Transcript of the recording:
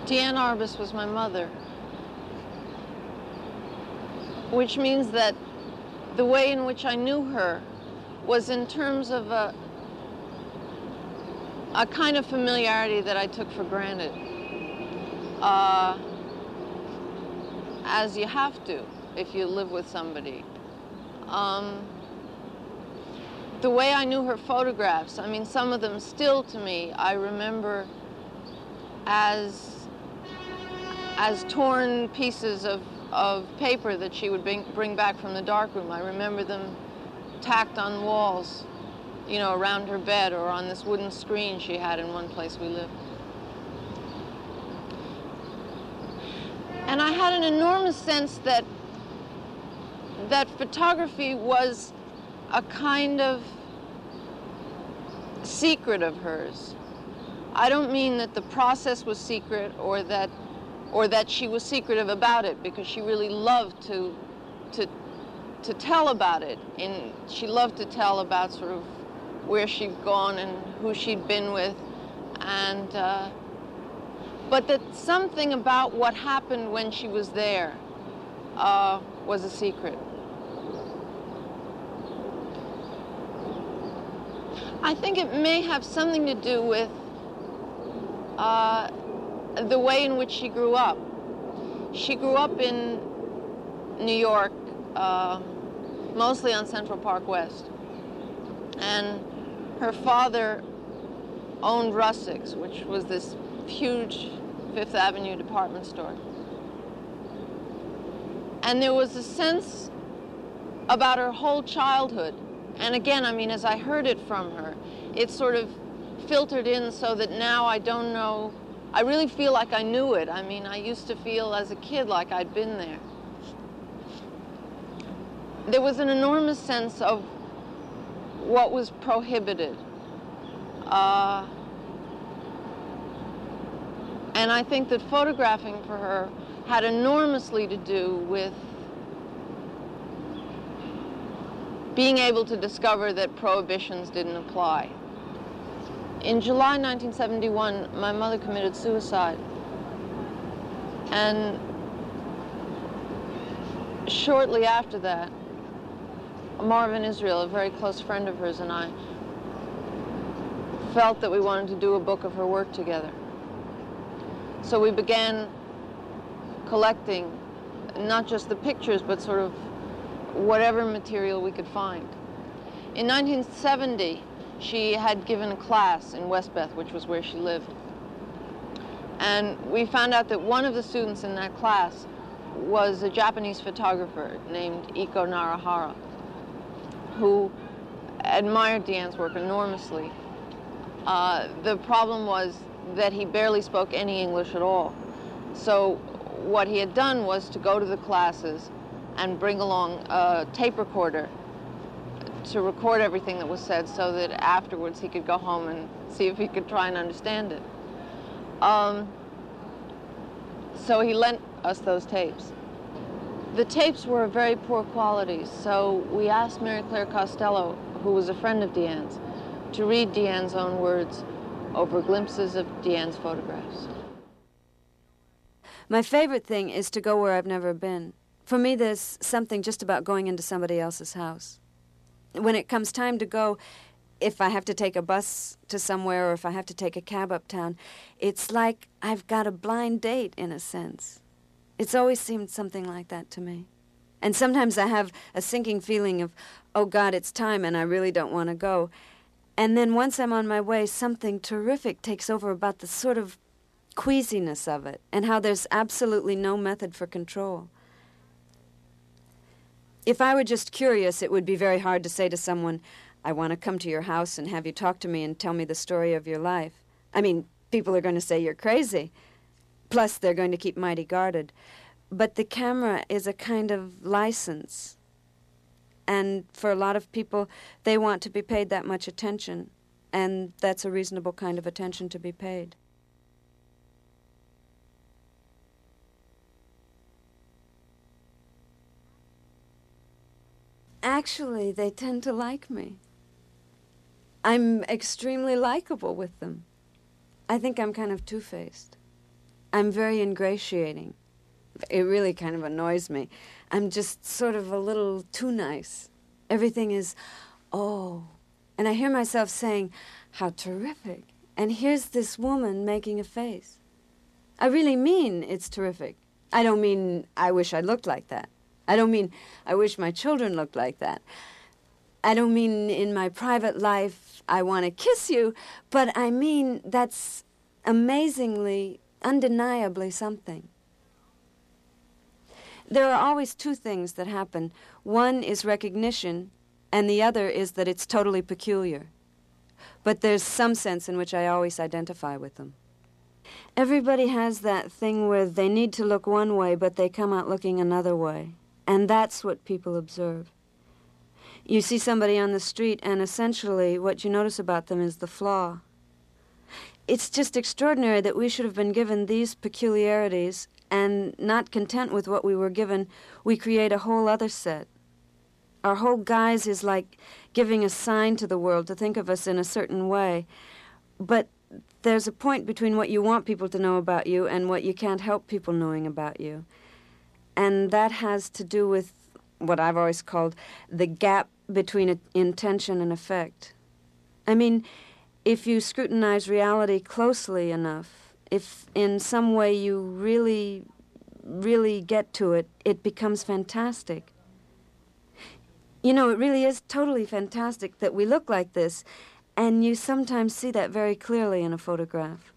Diane Arbus was my mother, which means that the way in which I knew her was in terms of a kind of familiarity that I took for granted, as you have to if you live with somebody. The way I knew her photographs, I mean, some of them still to me, I remember as torn pieces of paper that she would bring back from the darkroom. I remember them tacked on walls, you know, around her bed or on this wooden screen she had in one place we lived. And I had an enormous sense that photography was a kind of secret of hers. I don't mean that the process was secret or that she was secretive about it, because she really loved to tell about it. And she loved to tell about sort of where she'd gone and who she'd been with, and but that something about what happened when she was there was a secret. I think it may have something to do with the way in which she grew up. She grew up in New York, mostly on Central Park West. And her father owned Russig's, which was this huge Fifth Avenue department store. And there was a sense about her whole childhood. And again, I mean, as I heard it from her, it sort of filtered in so that now I don't know, I really feel like I knew it. I mean, I used to feel as a kid like I'd been there. There was an enormous sense of what was prohibited. And I think that photographing for her had enormously to do with being able to discover that prohibitions didn't apply. In July 1971, my mother committed suicide. And shortly after that, Marvin Israel, a very close friend of hers, and I felt that we wanted to do a book of her work together. So we began collecting not just the pictures, but sort of whatever material we could find. In 1970, she had given a class in Westbeth, which was where she lived. And we found out that one of the students in that class was a Japanese photographer named Iko Narahara, who admired Diane's work enormously. The problem was that he barely spoke any English at all. So what he had done was to go to the classes and bring along a tape recorder to record everything that was said, so that afterwards he could go home and see if he could try and understand it. So he lent us those tapes. The tapes were of very poor quality, so we asked Mary Claire Costello, who was a friend of Diane's, to read Diane's own words over glimpses of Diane's photographs. My favorite thing is to go where I've never been. For me, there's something just about going into somebody else's house. When it comes time to go, if I have to take a bus to somewhere or if I have to take a cab uptown, it's like I've got a blind date, in a sense. It's always seemed something like that to me. And sometimes I have a sinking feeling of, oh, God, it's time, and I really don't want to go. And then once I'm on my way, something terrific takes over about the sort of queasiness of it and how there's absolutely no method for control. If I were just curious, it would be very hard to say to someone, I want to come to your house and have you talk to me and tell me the story of your life. I mean, people are going to say you're crazy. Plus, they're going to keep mighty guarded. But the camera is a kind of license. And for a lot of people, they want to be paid that much attention. And that's a reasonable kind of attention to be paid. Actually, they tend to like me. I'm extremely likable with them. I think I'm kind of two-faced. I'm very ingratiating. It really kind of annoys me. I'm just sort of a little too nice. Everything is, oh. And I hear myself saying, how terrific. And here's this woman making a face. I really mean it's terrific. I don't mean I wish I looked like that. I don't mean I wish my children looked like that. I don't mean in my private life I want to kiss you, but I mean that's amazingly, undeniably something. There are always two things that happen. One is recognition, and the other is that it's totally peculiar. But there's some sense in which I always identify with them. Everybody has that thing where they need to look one way, but they come out looking another way. And that's what people observe. You see somebody on the street, and essentially what you notice about them is the flaw. It's just extraordinary that we should have been given these peculiarities, and not content with what we were given, we create a whole other set. Our whole guise is like giving a sign to the world to think of us in a certain way. But there's a point between what you want people to know about you and what you can't help people knowing about you. And that has to do with what I've always called the gap between intention and effect. I mean, if you scrutinize reality closely enough, if in some way you really, really get to it, it becomes fantastic. You know, it really is totally fantastic that we look like this, and you sometimes see that very clearly in a photograph.